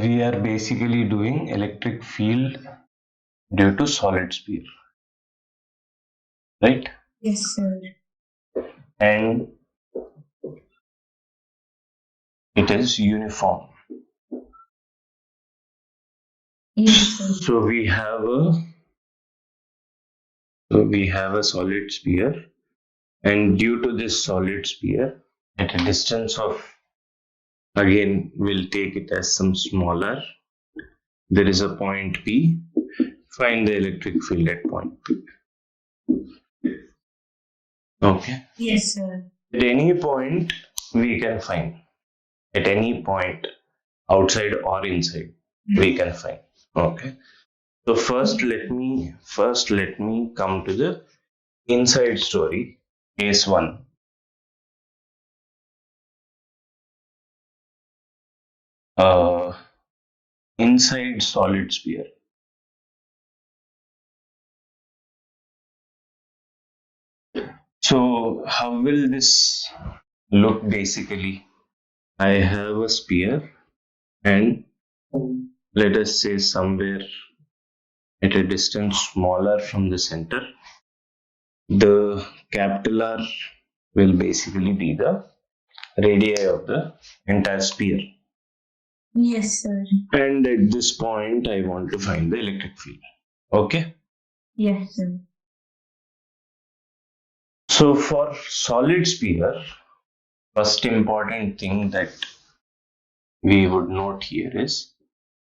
we are basically doing electric field due to solid sphere, right? Yes, sir. And it is uniform. Yes, sir. So we have a solid sphere, and due to this solid sphere, at a distance of, again, we'll take it as some smaller, there is a point P. Find the electric field at point P. Okay. Yes, sir. At any point we can find. At any point, outside or inside, we can find. Okay. So first let me come to the inside story. Case 1. Inside solid sphere. So how will this look basically? I have a sphere, and let us say somewhere at a distance smaller from the center, the capital R will basically be the radii of the entire sphere. Yes, sir. And at this point, I want to find the electric field. Okay. Yes, sir. So for solid sphere, first important thing that we would note here is,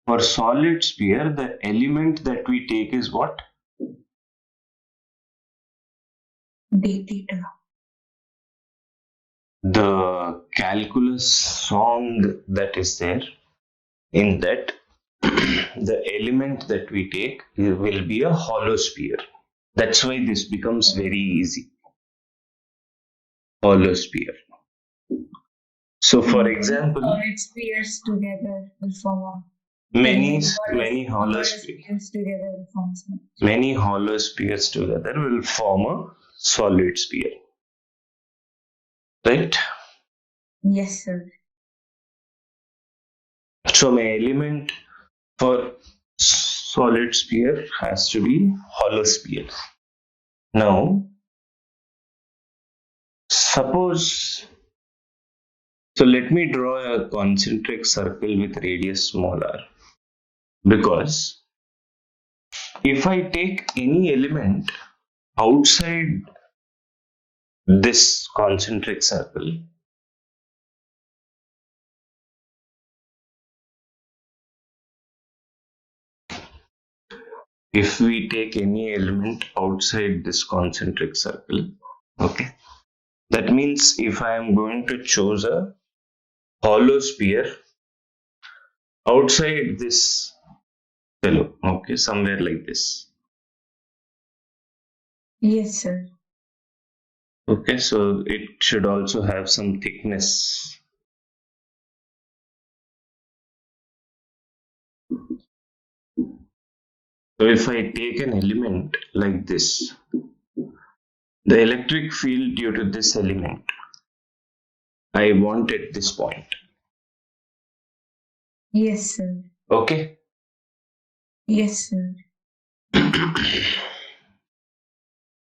for solid sphere, the element that we take is what? D theta. The calculus song that is there, in that the element that we take will be a hollow sphere. That's why this becomes very easy. Hollow sphere. So for example, Solid spheres together will form many hollow spheres together will form many hollow spheres together will form a solid sphere. Right? Yes, sir. So my element for solid sphere has to be hollow sphere. Now, suppose, so let me draw a concentric circle with radius small r, because if I take any element outside this concentric circle, if we take any element outside this concentric circle, okay, that means if I am going to choose a hollow sphere outside this fellow, okay, somewhere like this. Yes, sir. Okay, so it should also have some thickness. So if I take an element like this, the electric field due to this element, I want at this point. Yes, sir. Okay. Yes, sir.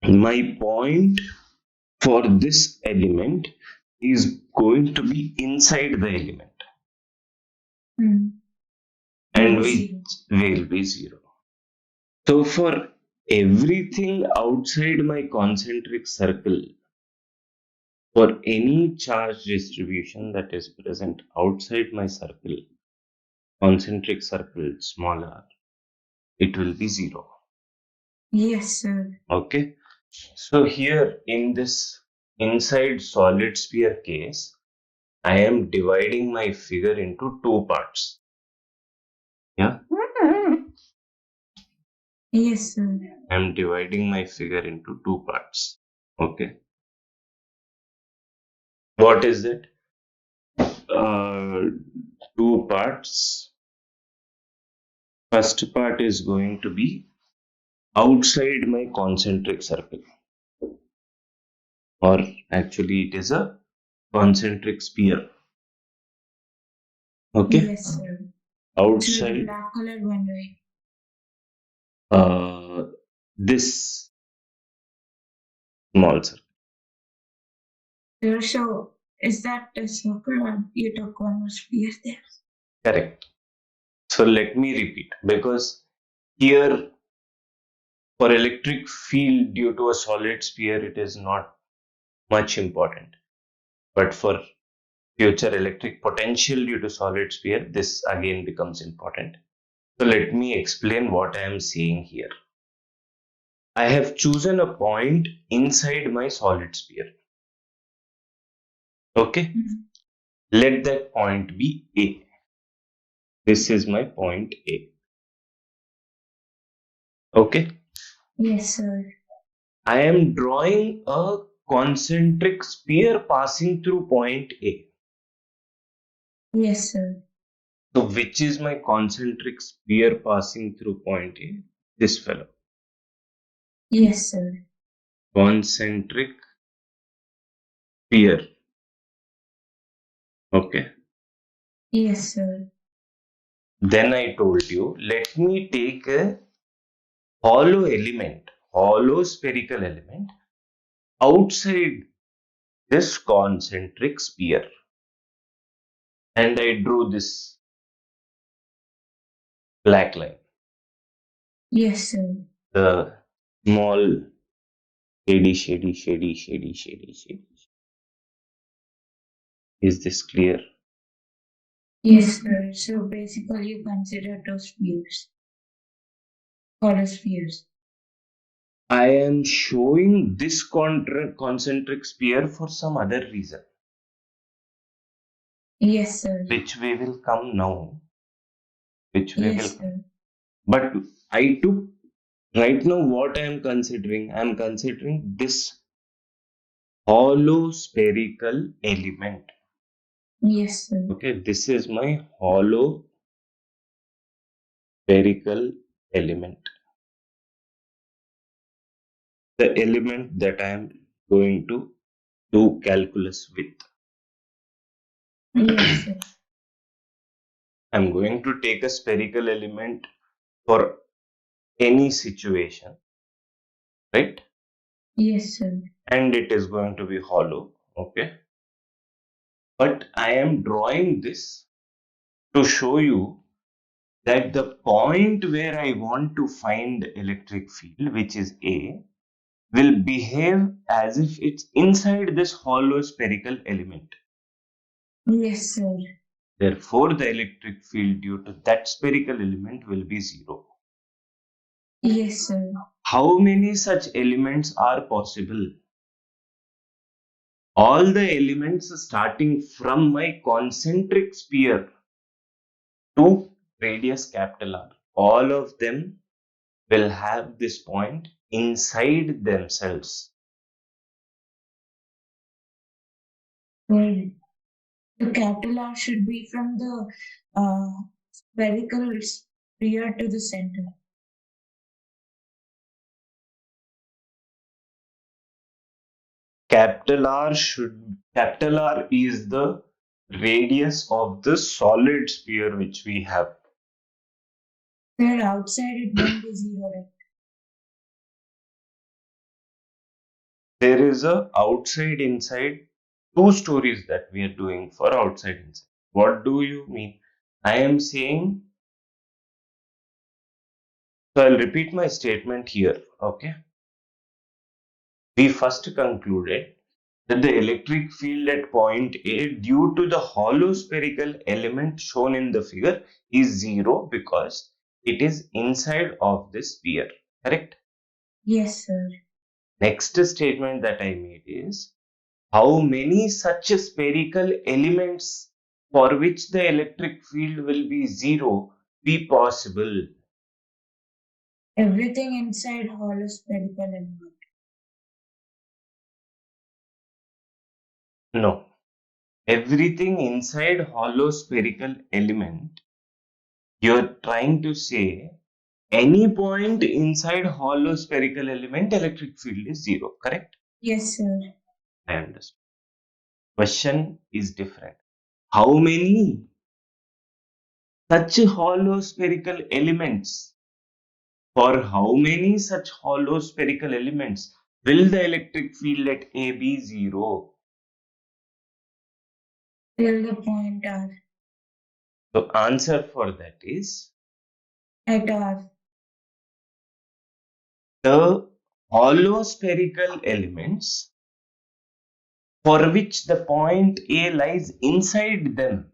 My point for this element is going to be inside the element. And we will be 0. So for everything outside my concentric circle, for any charge distribution that is present outside my circle, concentric circle small r, it will be 0. Yes, sir. Okay. So here in this inside solid sphere case, I am dividing my figure into 2 parts. Yeah. Yes, sir. I am dividing my figure into 2 parts. Okay. What is it? 2 parts. First part is going to be outside my concentric circle, or actually it is a concentric sphere. Okay. Yes, sir. So the outside black color one, right? this small circle. So is that a circle or you took one more sphere there? Correct. So let me repeat, because here for electric field due to a solid sphere, it is not much important. But for future electric potential due to solid sphere, this again becomes important. So let me explain what I am saying here. I have chosen a point inside my solid sphere. Okay. Let that point be A. This is my point A. Okay. Yes, sir. I am drawing a concentric sphere passing through point A. Yes, sir. So which is my concentric sphere passing through point A? This fellow. Yes, sir. Concentric sphere. Okay. Yes, sir. Then I told you, let me take a hollow element, hollow spherical element outside this concentric sphere. And I drew this black line. Yes, sir. The small shady. Is this clear? Yes, sir. So basically, you consider those spheres, hollow spheres. I am showing this concentric sphere for some other reason, Yes, sir. which we will come now. Yes, sir. But I took right now what I am considering. I am considering this hollow spherical element. Yes, sir. Okay, this is my hollow spherical element. The element that I am going to do calculus with. Yes, sir. I'm going to take a spherical element for any situation, right? Yes, sir. And it is going to be hollow, okay? But I am drawing this to show you that the point where I want to find electric field, which is A, will behave as if it's inside this hollow spherical element. Yes, sir. Therefore, the electric field due to that spherical element will be zero. Yes, sir. How many such elements are possible? All the elements starting from my concentric sphere to radius capital R, all of them will have this point inside themselves. Well, the capital R should be from the spherical sphere to the center. Capital R is the radius of the solid sphere which we have. Where outside it won't be zero, right? There is a outside inside, two stories that we are doing for outside inside. What do you mean? I am saying, so I'll repeat my statement here. Okay. We first concluded that the electric field at point A due to the hollow spherical element shown in the figure is zero because it is inside of the sphere. Correct? Yes, sir. Next statement that I made is how many such spherical elements for which the electric field will be zero be possible? Everything inside hollow spherical element. No. Everything inside hollow spherical element, you're trying to say any point inside hollow spherical element electric field is zero, correct? Yes, sir. I understand. Question is different. How many such hollow spherical elements. For how many such hollow spherical elements will the electric field at A be 0? Till the point R. So answer for that is At R. the hollow spherical elements for which the point A lies inside them,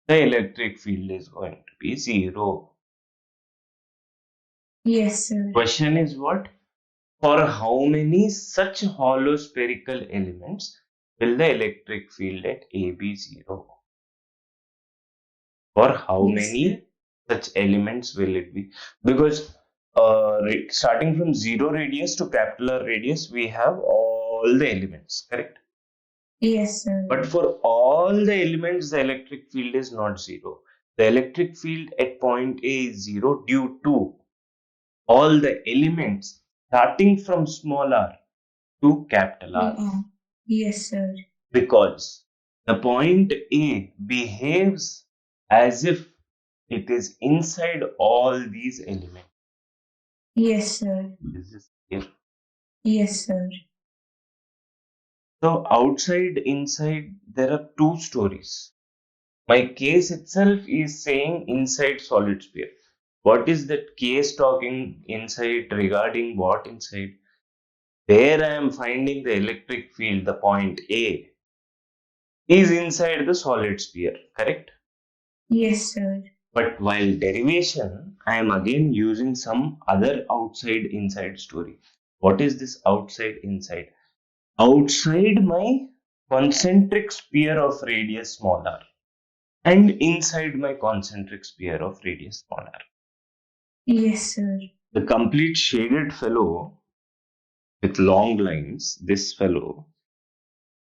the electric field is going to be 0. Yes, sir. Question is what? For how many such hollow spherical elements will the electric field at A be 0? For how Yes, many such elements will it be? Because starting from 0 radius to capital R radius, we have all the elements, correct? Yes, sir. But for all the elements, the electric field is not 0. The electric field at point A is 0 due to all the elements starting from small r to capital R. Yes, sir. Because the point A behaves as if it is inside all these elements. Yes, sir. This is clear. Yes, sir. So outside, inside, there are two stories. My case itself is saying inside solid sphere. What is that case talking inside regarding what inside? There I am finding the electric field, the point A is inside the solid sphere, correct? Yes, sir. But while derivation, I am again using some other outside inside story. What is this outside inside? Outside my concentric sphere of radius small r and inside my concentric sphere of radius small r. Yes, sir. The complete shaded fellow with long lines, this fellow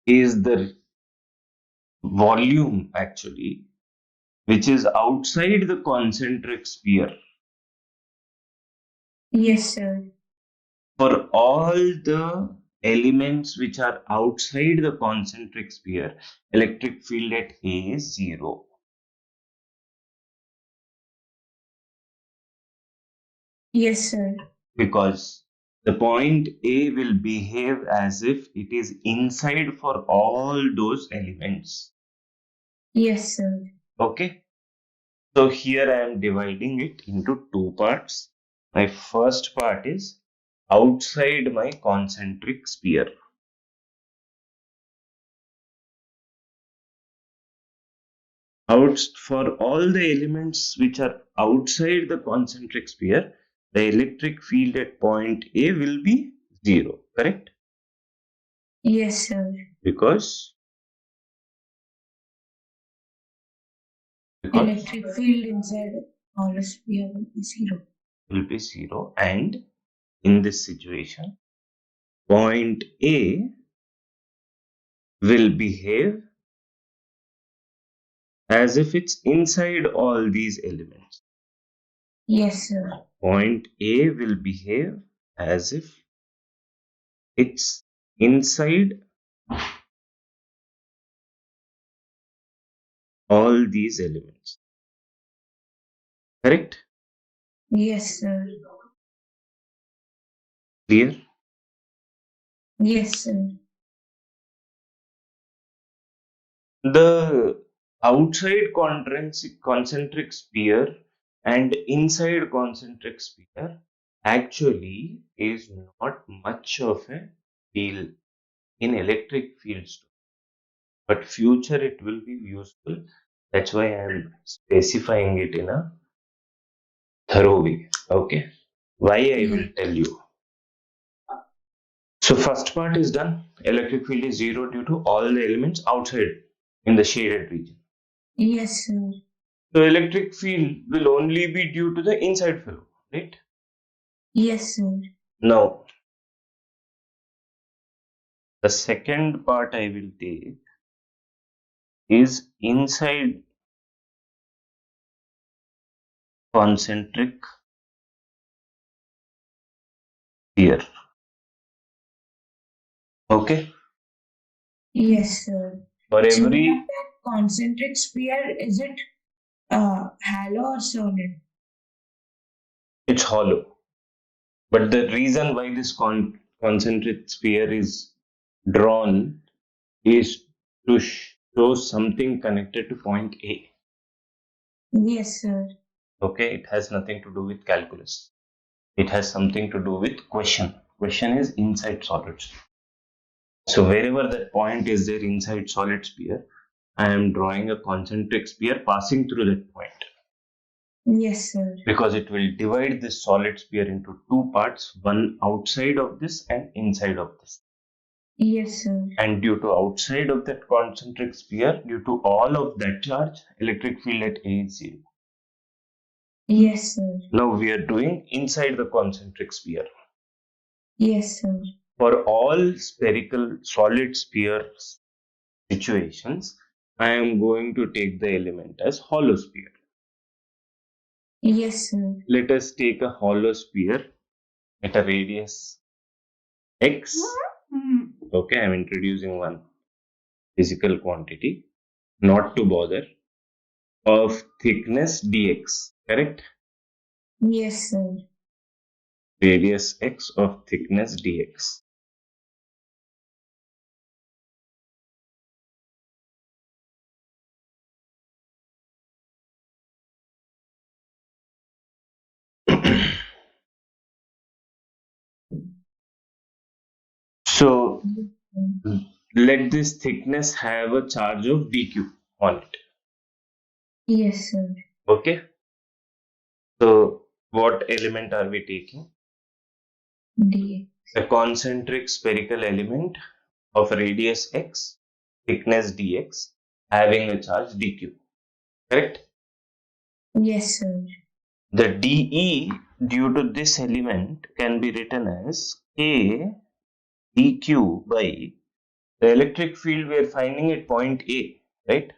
is the volume actually which is outside the concentric sphere. Yes, sir. For all the elements which are outside the concentric sphere, electric field at A is 0. Yes, sir. Because the point A will behave as if it is inside for all those elements. Yes, sir. Okay. So here I am dividing it into two parts. My first part is outside my concentric sphere. For all the elements which are outside the concentric sphere, the electric field at point A will be 0, correct? Yes, sir. Because Electric field inside all sphere will be 0. will be 0, and in this situation, point A will behave as if it's inside all these elements. Yes, sir. Point A will behave as if it's inside all these elements. Correct? Yes, sir. Clear? Yes, sir. The outside concentric sphere and inside concentric sphere actually is not much of a deal in electric fields, but future it will be useful. That's why I am specifying it in a thorough way. Okay, why I will tell you. So first part is done. Electric field is 0 due to all the elements outside in the shaded region. Yes, sir. So electric field will only be due to the inside fellow, right? Yes, sir. Now, the second part I will take is inside concentric sphere. Okay. Yes, sir. For So every that concentric sphere, is it hollow or solid? It's hollow. But the reason why this concentric sphere is drawn is to show something connected to point A. Yes, sir. Okay, it has nothing to do with calculus. It has something to do with question. Question is inside solids. So wherever that point is there inside solid sphere, I am drawing a concentric sphere passing through that point. Yes, sir. Because it will divide this solid sphere into two parts, one outside of this and inside of this. Yes, sir. And due to outside of that concentric sphere, due to all of that charge, electric field at A is 0. Yes, sir. Now we are doing inside the concentric sphere. Yes, sir. For all spherical solid spheres situations, I am going to take the element as hollow sphere. Yes, sir. Let us take a hollow sphere at a radius x. Okay, I am introducing one physical quantity, not to bother, of thickness dx, correct? Yes, sir. Radius x of thickness dx. So let this thickness have a charge of dq on it. Yes, sir. Okay. So what element are we taking? D. A concentric spherical element of radius x, thickness dx, having a charge dq. Correct? Yes, sir. The dE due to this element can be written as k dq by the electric field we are finding at point A, right?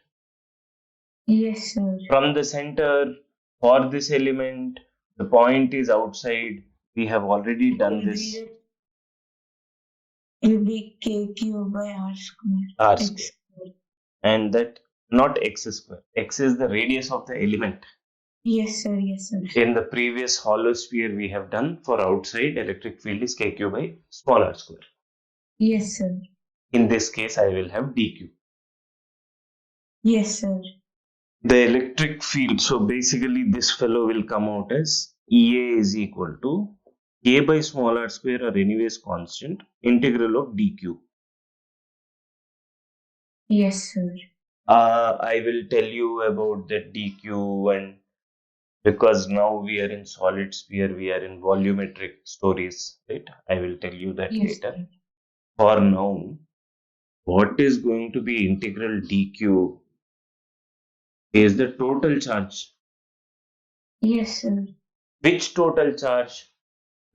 Yes, sir. From the center for this element, the point is outside. We have already done this. It will be KQ by R square. R X square. And that not x square. X is the radius of the element. Yes, sir. Yes, sir. In the previous hollow sphere we have done for outside, electric field is kq by small r square. Yes, sir. In this case, I will have dq. Yes, sir. The electric field, so basically this fellow will come out as EA is equal to k by small r square or anyways constant integral of dq. Yes, sir. I will tell you about the dq, and because now we are in solid sphere, we are in volumetric stories, right? I will tell you that Yes, later. sir. For now, what is going to be integral dq is the total charge. Yes, sir. Which total charge?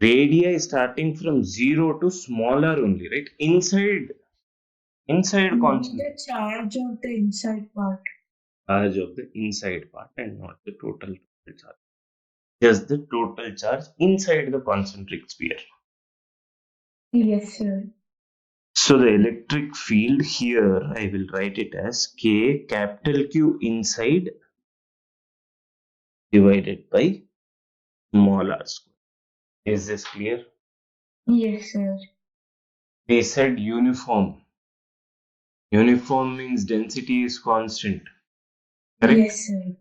Radii starting from 0 to smaller only, right? Inside Only constant the charge of the inside part. charge of the inside part and not the total charge. Just the total charge inside the concentric sphere. Yes, sir. So the electric field here, I will write it as K capital Q inside divided by small r square. Is this clear? Yes, sir. We said uniform. Uniform means density is constant. Correct? Yes, sir.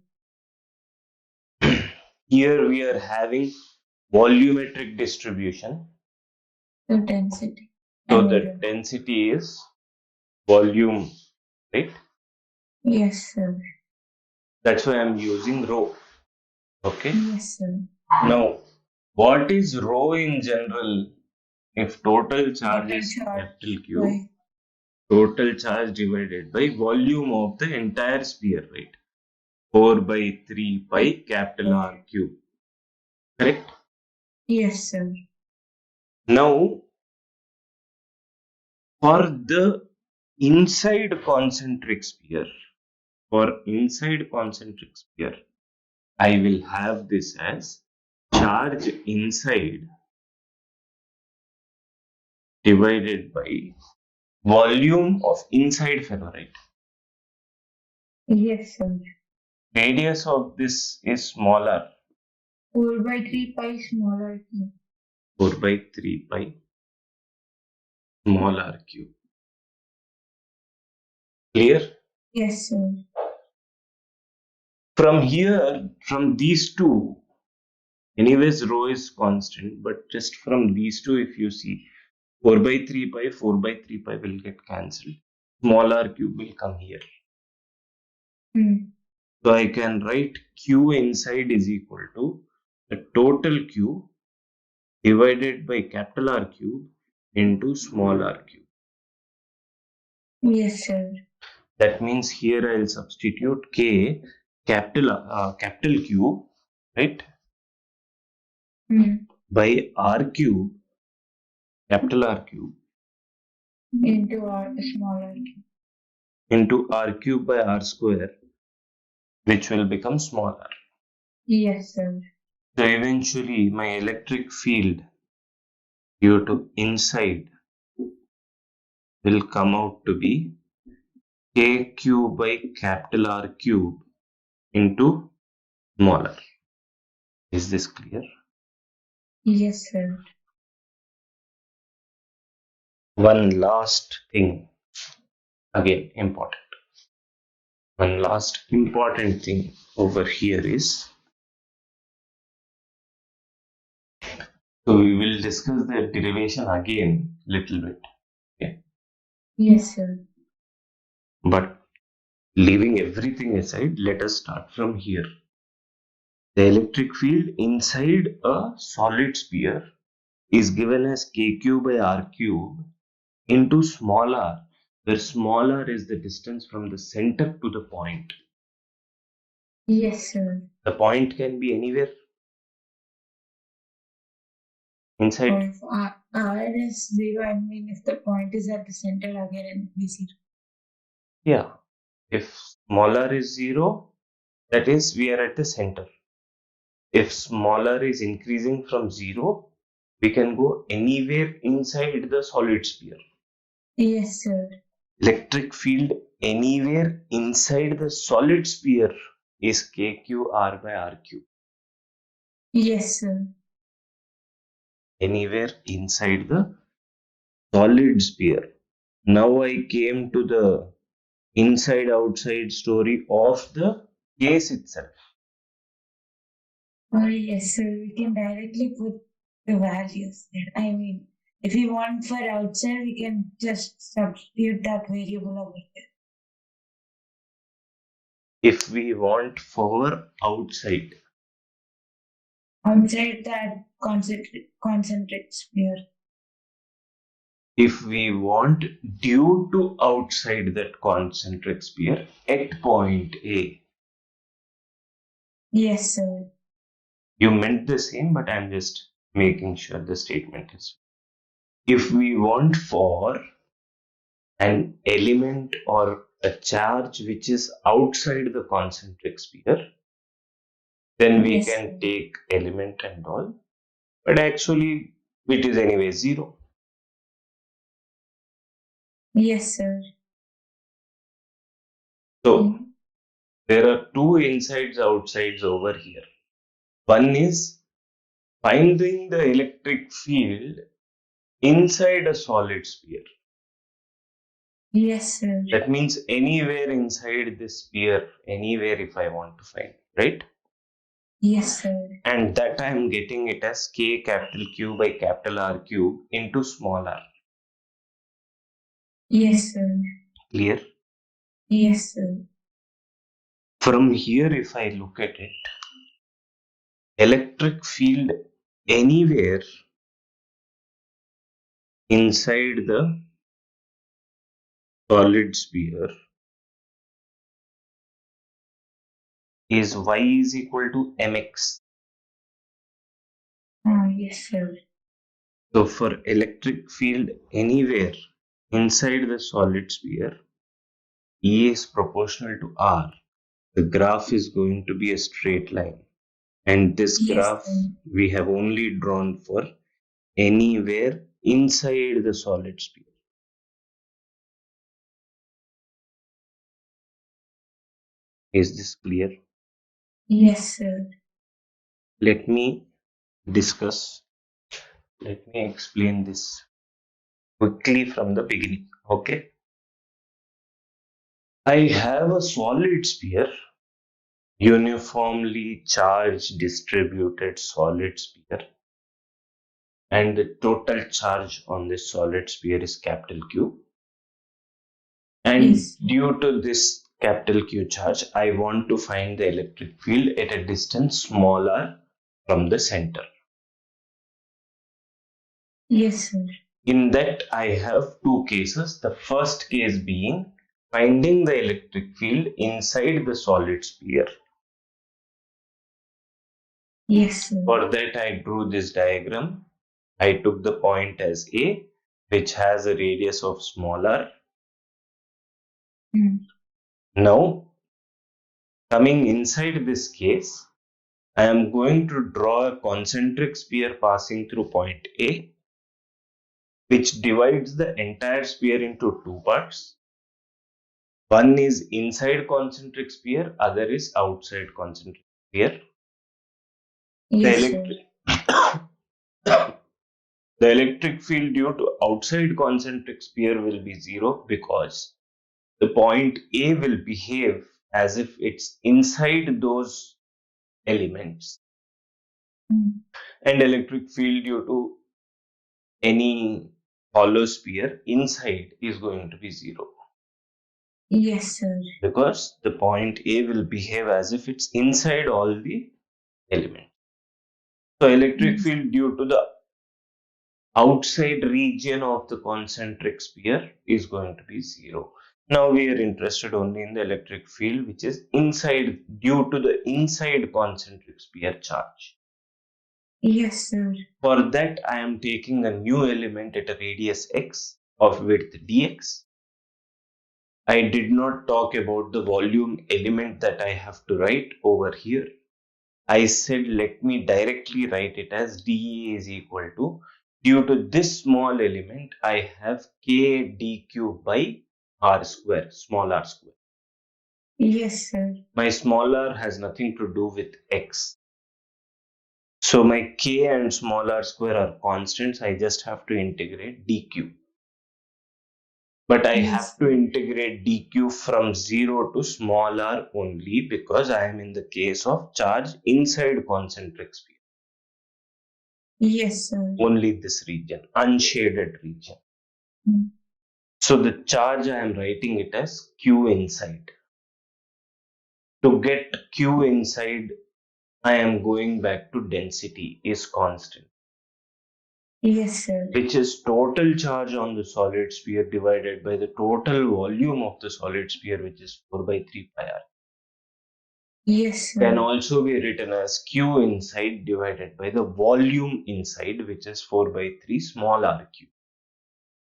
Here we are having volumetric distribution. The density. So the density is volume, right? Yes, sir. That's why I'm using rho. Okay. Yes, sir. Now, what is rho in general? If total charge is capital Q, total charge divided by volume of the entire sphere, right? 4 by 3 pi capital R cube. Correct? Yes, sir. Now, for the inside concentric sphere, I will have this as charge inside divided by volume of inside ferrite. Yes, sir. Radius of this is smaller. 4 by 3 pi small r cube. 4 by 3 pi small r cube. Clear? Yes, sir. From here, from these two, anyways rho is constant, but just from these two, if you see 4 by 3 pi, 4 by 3 pi will get cancelled. Small r cube will come here. So I can write Q inside is equal to the total Q divided by capital R cube into small r cube. Yes, sir. That means here I'll substitute K capital Q, right, by R cube, capital R cube, Into r small r cube. into R cube by R square, which will become small r. Yes, sir. So eventually my electric field due to inside will come out to be KQ by capital R cube into small r. Is this clear? Yes, sir. One last thing, again important. One last important thing over here is, so we will discuss the derivation again little bit. Okay? Yes, sir. But leaving everything aside, let us start from here. The electric field inside a solid sphere is given as KQ by R cube into small r, where small r is the distance from the center to the point. Yes, sir. The point can be anywhere inside. Or if r is 0, I mean, if the point is at the center again, it will be 0. Yeah. If small r is 0, that is we are at the center. If small r is increasing from 0, we can go anywhere inside the solid sphere. Yes, sir. Electric field anywhere inside the solid sphere is KQR by R cube. Yes, sir. Anywhere inside the solid sphere. Now I came to the inside outside story of the case itself. Oh, yes, sir. We can directly put the values there. I mean, if we want for outside, we can just substitute that variable over there. If we want for outside, Outside that concentric sphere. if we want due to outside that concentric sphere at point A. Yes, sir. You meant the same, but I'm just making sure the statement is. If we want for an element or a charge which is outside the concentric sphere, then we Yes, can sir. take element and all, but actually it is anyway 0. Yes, sir. So there are two insides outsides over here. One is finding the electric field inside a solid sphere. Yes, sir. That means anywhere inside this sphere, anywhere if I want to find, right? Yes, sir. And that I am getting it as K capital Q by capital R cube into small r. Yes, sir. Clear? Yes, sir. From here, if I look at it, electric field anywhere inside the solid sphere is y is equal to mx. Yes, sir. So for electric field anywhere inside the solid sphere, E is proportional to R. The graph is going to be a straight line. And this Yes, graph sir. we have only drawn for anywhere inside the solid sphere. Is this clear? Yes, sir. Let me discuss, let me explain this quickly from the beginning. Okay. I have a solid sphere, uniformly charged distributed solid sphere, and the total charge on this solid sphere is capital Q. And Yes. due to this capital Q charge, I want to find the electric field at a distance smaller from the center. Yes, sir. In that, I have two cases. The first case being finding the electric field inside the solid sphere. Yes, sir. For that, I drew this diagram. I took the point as A, which has a radius of small r. Mm. Now, coming inside this case, I am going to draw a concentric sphere passing through point A, which divides the entire sphere into two parts. One is inside concentric sphere, other is outside concentric sphere. The Yes, sir. electric the electric field due to outside concentric sphere will be zero because the point A will behave as if it's inside those elements, Mm. and electric field due to any hollow sphere inside is going to be zero Yes, sir. because the point A will behave as if it's inside all the elements. So electric Mm. field due to the outside region of the concentric sphere is going to be zero. Now we are interested only in the electric field which is inside due to the inside concentric sphere charge. Yes, sir. For that, I am taking a new element at a radius x of width dx. I did not talk about the volume element that I have to write over here. I said let me directly write it as dE is equal to, due to this small element, I have k dq by r square, small r square. Yes, sir. My small r has nothing to do with x. So my k and small r square are constants. I just have to integrate dq. But I Yes. have to integrate dq from 0 to small r only because I am in the case of charge inside concentric sphere. Yes, sir. Only this region, unshaded region. Mm. So the charge I am writing it as q inside. To get q inside, I am going back to density is constant, Yes, sir. which is total charge on the solid sphere divided by the total volume of the solid sphere, which is 4 by 3 pi r. Yes, Can sir. also be written as q inside divided by the volume inside, which is 4 by 3 small r cube.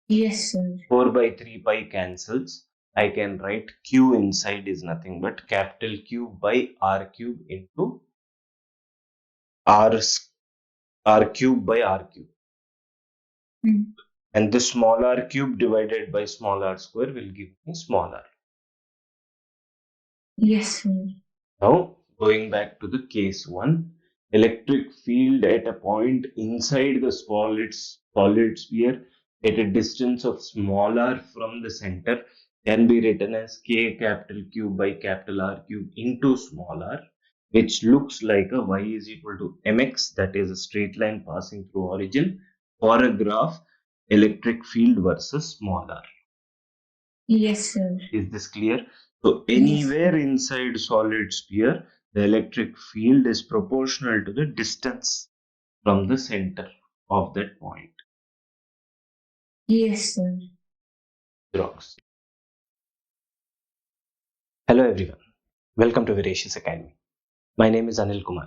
Yes, sir. 4 by 3 pi cancels. I can write q inside is nothing but capital Q by r cube into r, r cube by r cube. Mm. And the small r cube divided by small r square will give me small r. Yes, sir. Now, going back to the case 1, electric field at a point inside the solid sphere at a distance of small r from the center can be written as k capital Q by capital R cube into small r, which looks like a y is equal to mx, that is a straight line passing through origin, for a graph electric field versus small r. Yes, sir. Is this clear? So Yes, anywhere inside solid sphere, the electric field is proportional to the distance from the center of that point. yes, sir. Xerox. Hello everyone. Welcome to Virash's Academy. My name is Anil Kumar.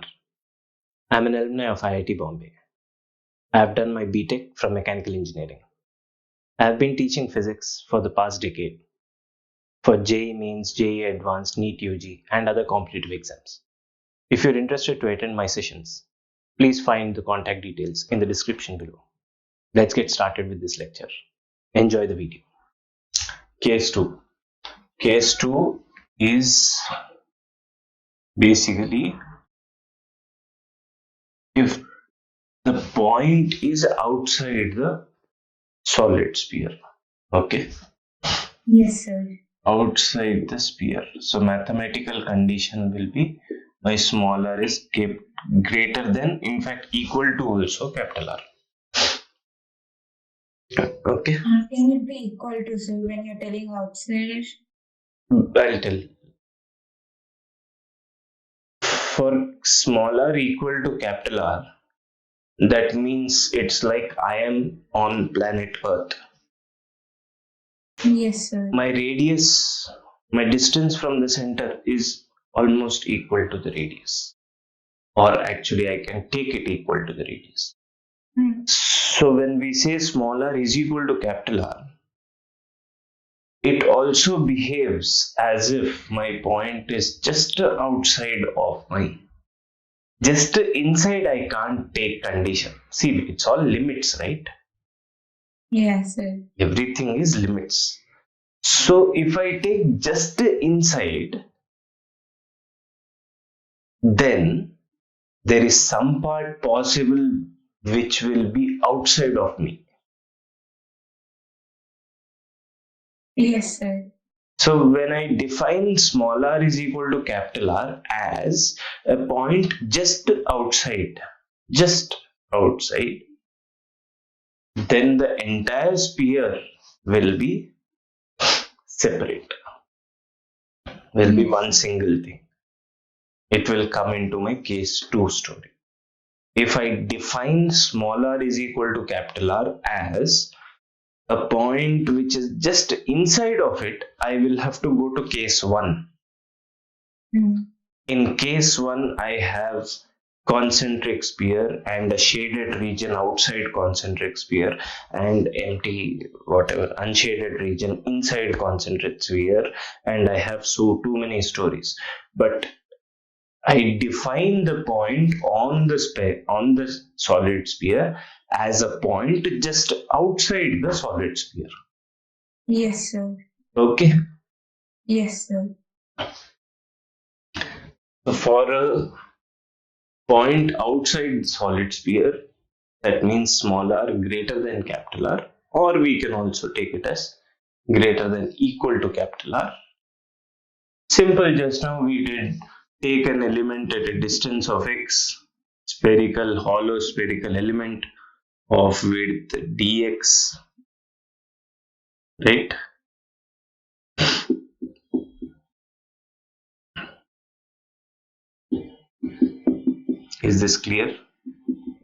I am an alumni of IIT Bombay. I have done my BTech from Mechanical Engineering. I have been teaching physics for the past decade for JEE Mains, JEE Advanced, Neetug, JEE, and other competitive exams. If you're interested to attend my sessions, please find the contact details in the description below. Let's get started with this lecture. Enjoy the video. Case 2. Case 2 is Basically, if the point is outside the solid sphere, okay, Yes, sir. outside the sphere, so mathematical condition will be my small r is kept greater than, in fact equal to also capital R. Okay, Can it be equal to, sir, when you're telling outside? I'll tell. For small r equal to capital R, that means it's like I am on planet Earth. Yes, sir. My radius, my distance from the center is almost equal to the radius, or actually I can take it equal to the radius. So when we say small r is equal to capital R, it also behaves as if my point is just outside of my, just inside. I can't take condition. See, it's all limits, right? Yes, sir. Everything is limits. So if I take just inside, then there is some part possible which will be outside of me. Yes, sir. So when I define small r is equal to capital R as a point just outside, then the entire sphere will be separate, will be one single thing. It will come into my case 2 story. If I define small r is equal to capital R as a point which is just inside of it, I will have to go to case 1. In case 1, I have concentric sphere and a shaded region outside concentric sphere and empty, whatever, unshaded region inside concentric sphere, and I have so too many stories. But I define the point on the solid sphere as a point just outside the solid sphere. Yes, sir. Okay. Yes, sir. So for a point outside the solid sphere, that means small r greater than capital R, or we can also take it as greater than equal to capital R. Simple, just now we did take an element at a distance of x, spherical, hollow spherical element of width dx, right? Is this clear?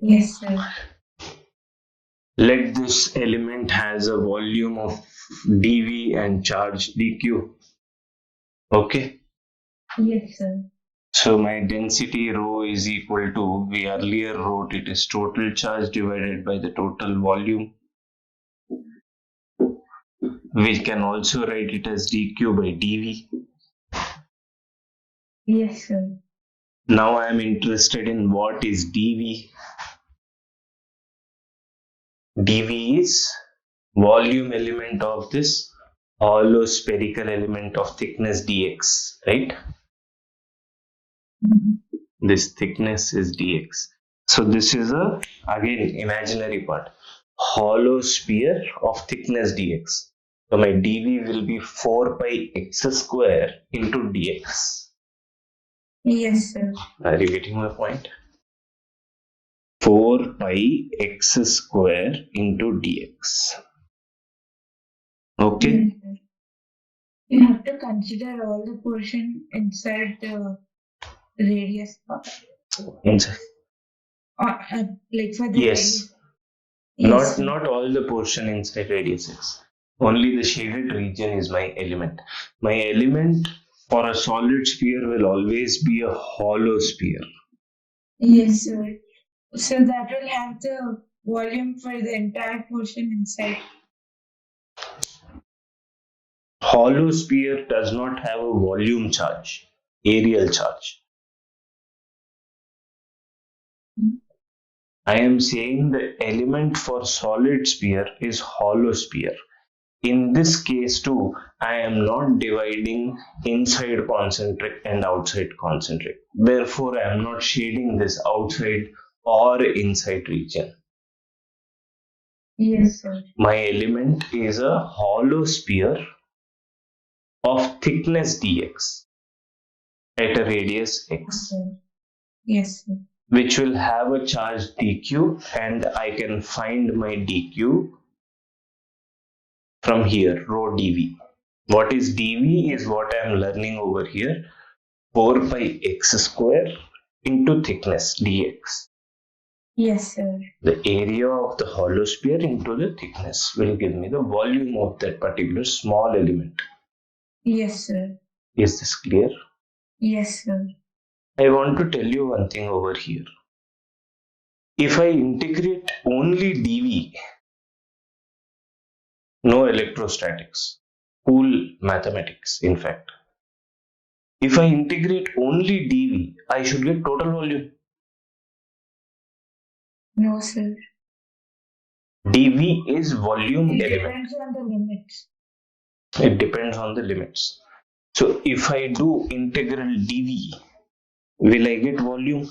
Yes, sir. Let this element has a volume of dv and charge dq. Okay. Yes, sir. So my density rho is equal to, we earlier wrote it as total charge divided by the total volume. We can also write it as dq by dv. Yes, sir. Now I am interested in what is dv. dv is volume element of this hollow spherical element of thickness dx, right? This thickness is dx. So this is a, again, imaginary part, hollow sphere of thickness dx. So my dv will be 4 pi x square into dx. Yes, sir. Are you getting my point? 4 pi x square into dx. Okay. Yes, sir. You have to consider all the portion inside the radius part. Inside. Like for the Yes. radius. Yes, Not all the portion inside radius is. Only the shaded region is my element. My element for a solid sphere will always be a hollow sphere. Yes, sir. So that will have the volume for the entire portion inside. Hollow sphere does not have a volume charge, areal charge. I am saying the element for solid sphere is hollow sphere. in this case too, I am not dividing inside concentric and outside concentric. Therefore, I am not shading this outside or inside region. Yes, sir. My element is a hollow sphere of thickness dx at a radius x, Yes, sir. which will have a charge dq, and I can find my dq from here, rho dv. What is dv is what I am learning over here, 4 pi x square into thickness dx. Yes, sir. The area of the hollow sphere into the thickness will give me the volume of that particular small element. Yes, sir. Is this clear? Yes, sir. I want to tell you one thing over here. If I integrate only dv, no electrostatics, cool mathematics, in fact. If I integrate only dv, I should get total volume. No, sir. dv is volume It element. depends on the limits. It depends on the limits. So if I do integral dv, will I get volume?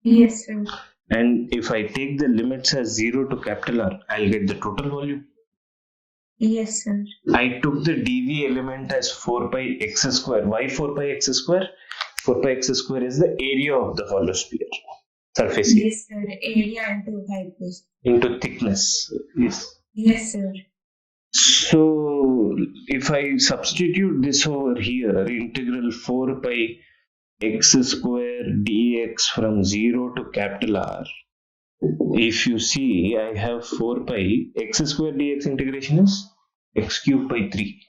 Yes, sir. And if I take the limits as 0 to capital R, I'll get the total volume. Yes, sir. I took the dv element as 4 pi x square. Why 4 pi x square? 4 pi x square is the area of the hollow sphere. Surface area. Yes, sir. Area into height. Into thickness. Yes. Yes, sir. So if I substitute this over here, integral 4 pi x square dx from 0 to capital R, if you see, I have 4 pi x square dx integration is x cube by 3.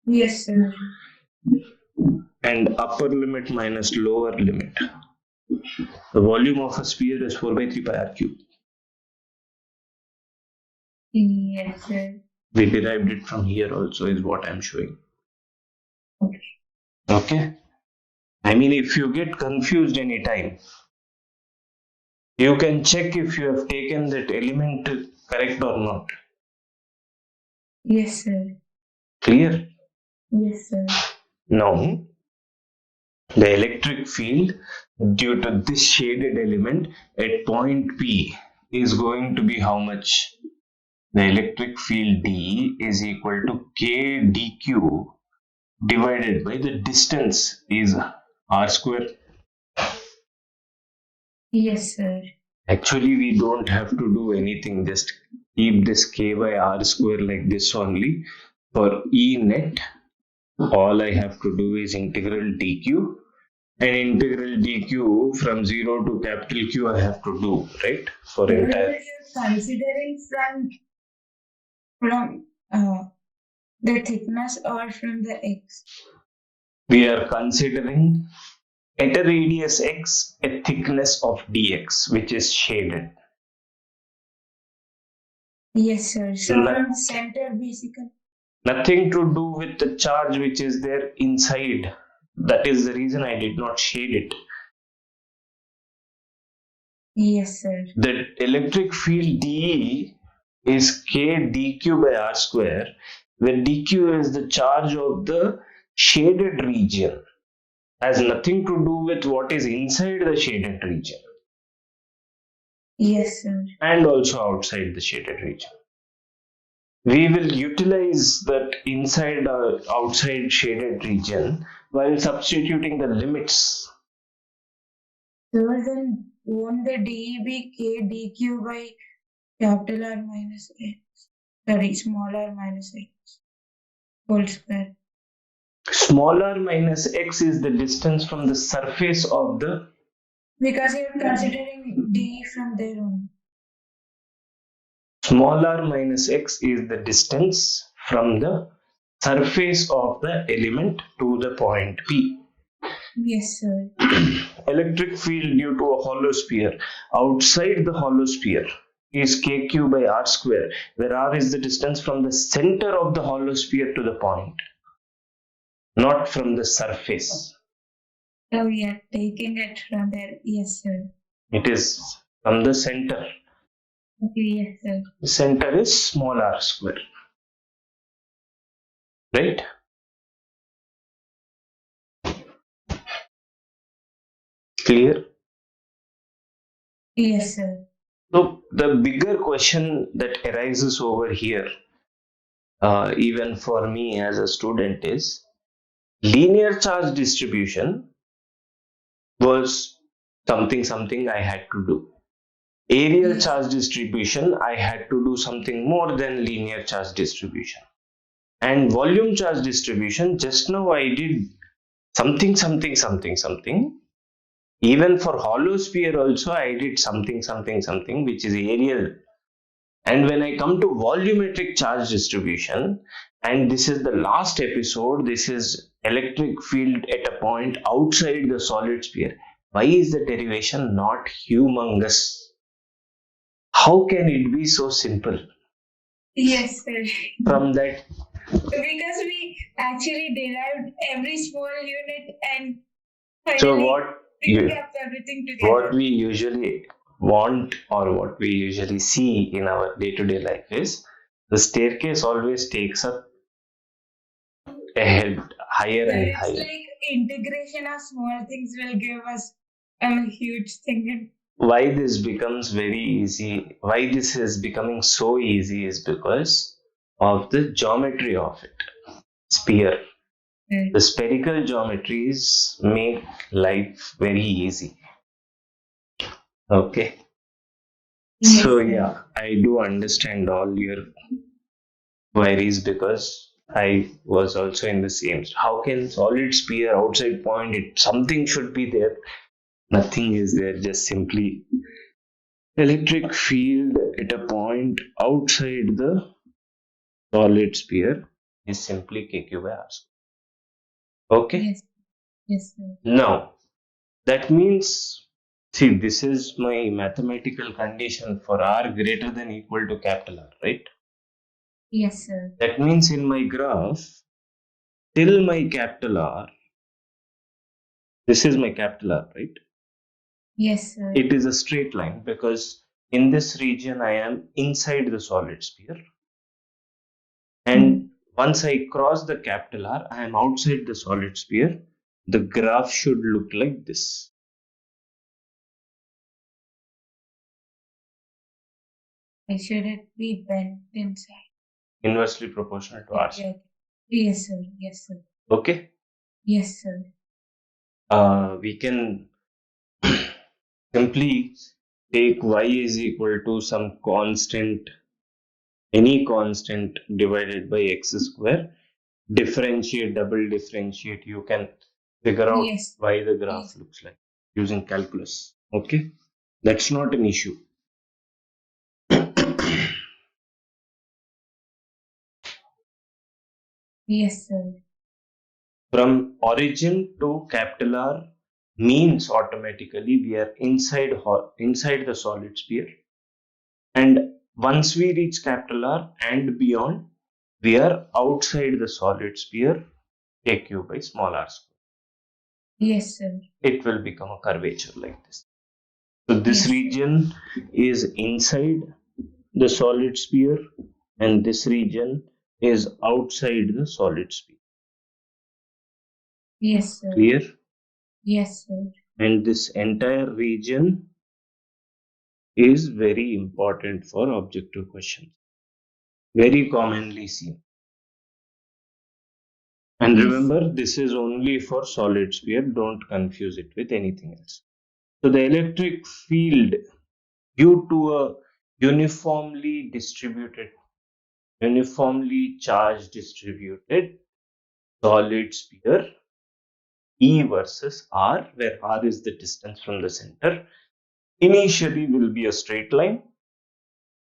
Yes, sir. And upper limit minus lower limit. The volume of a sphere is 4 by 3 pi r cube. Yes, sir. We derived it from here also, is what I'm showing. Okay. Okay. I mean, if you get confused anytime, you can check if you have taken that element correct or not. Yes, sir. Clear? Yes, sir. Now, the electric field due to this shaded element at point P is going to be how much? The electric field D is equal to K dq divided by the distance is r square. Yes, sir. Actually, we don't have to do anything, just keep this K by r square like this only. For E net, all I have to do is integral dq, and integral dq from 0 to capital Q I have to do, right? For entire. You're considering from the thickness or from the x? We are considering at a radius x a thickness of dx which is shaded. Yes, sir. So from center basically. Nothing to do with the charge which is there inside. That is the reason I did not shade it. Yes, sir. The electric field dE is K dq by r square, where dq is the charge of the shaded region. Has nothing to do with what is inside the shaded region. Yes, sir. And also outside the shaded region. We will utilize that inside or outside shaded region while substituting the limits. So then won't the dE be K dq by capital R minus x? Sorry, small r minus x whole square. Small r minus x is the distance from the surface of the. Because you're considering dE from there on. Small r minus x is the distance from the surface of the element to the point P. Yes, sir. Electric field due to a hollow sphere. Outside the hollow sphere is kq by r square, where r is the distance from the center of the hollow sphere to the point, not from the surface. So we are taking it from there. Yes, sir. It is from the center. Okay, yes, sir. The center is small r square. right? Clear? Yes, sir. So the bigger question that arises over here, even for me as a student, is linear charge distribution was something I had to do. Areal Yes. charge distribution, I had to do something more than linear charge distribution. And volume charge distribution, just now I did something. Even for hollow sphere also I did something, which is areal. And when I come to volumetric charge distribution, and this is the last episode, this is electric field at a point outside the solid sphere. Why is the derivation not humongous? How can it be so simple? Yes, sir. From that, Because we actually derived every small unit and so finally kept everything what together. we usually want or what we usually see in our day-to-day life is the staircase always takes up ahead higher Sir, and it's higher. like integration of small things will give us a huge thing. Why this becomes very easy, why this is becoming so easy, is because of the geometry of it. Sphere, the spherical geometries make life very easy. Okay. Yes, So sir. yeah, I do understand all your queries because I was also in the same. How can solid sphere outside point? Something should be there. Nothing is there. Just simply electric field at a point outside the solid sphere is simply KQ by R square. Okay. Yes. Yes, sir. Now that means, see, this is my mathematical condition for R greater than equal to capital R, right? Yes, sir. That means in my graph, till my capital R, this is my capital R, right? Yes, sir. It is a straight line because in this region I am inside the solid sphere, and once I cross the capital R, I am outside the solid sphere. The graph should look like this. Should it be bent inside? Inversely proportional to R. Okay. Yes, sir. Yes, sir. Okay. Yes, sir. We can simply take y is equal to some constant, any constant divided by x square, differentiate, double differentiate. You can figure out Yes. why the graph Yes. looks like using calculus. Okay, that's not an issue. Yes, sir. From origin to capital R means automatically we are inside the solid sphere, and once we reach capital R and beyond, we are outside the solid sphere. KQ by small r square. Yes, sir. It will become a curvature like this. So this Yes. region is inside the solid sphere, and this region is outside the solid sphere. Yes, sir. Clear? Yes, sir. And this entire region is very important for objective questions. Very commonly seen. And Yes. remember, this is only for solid sphere. Don't confuse it with anything else. So the electric field, due to a uniformly charged distributed solid sphere, E versus R, where R is the distance from the center, initially will be a straight line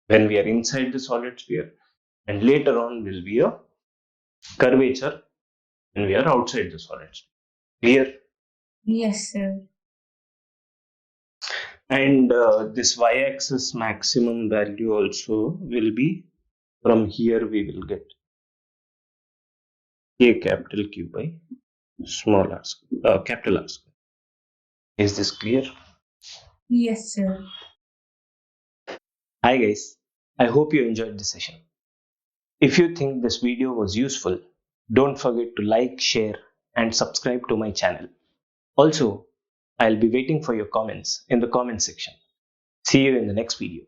when we are inside the solid sphere, and later on will be a curvature when we are outside the solid sphere. Clear? Yes, sir. And this y-axis maximum value also will be, from here we will get K capital Q by small r square, capital R square. Is this clear? Yes, sir. Hi, guys. I hope you enjoyed the session. If you think this video was useful, Don't forget to like, share, and subscribe to my channel. Also, I'll be waiting for your comments in the comment section. See you in the next video.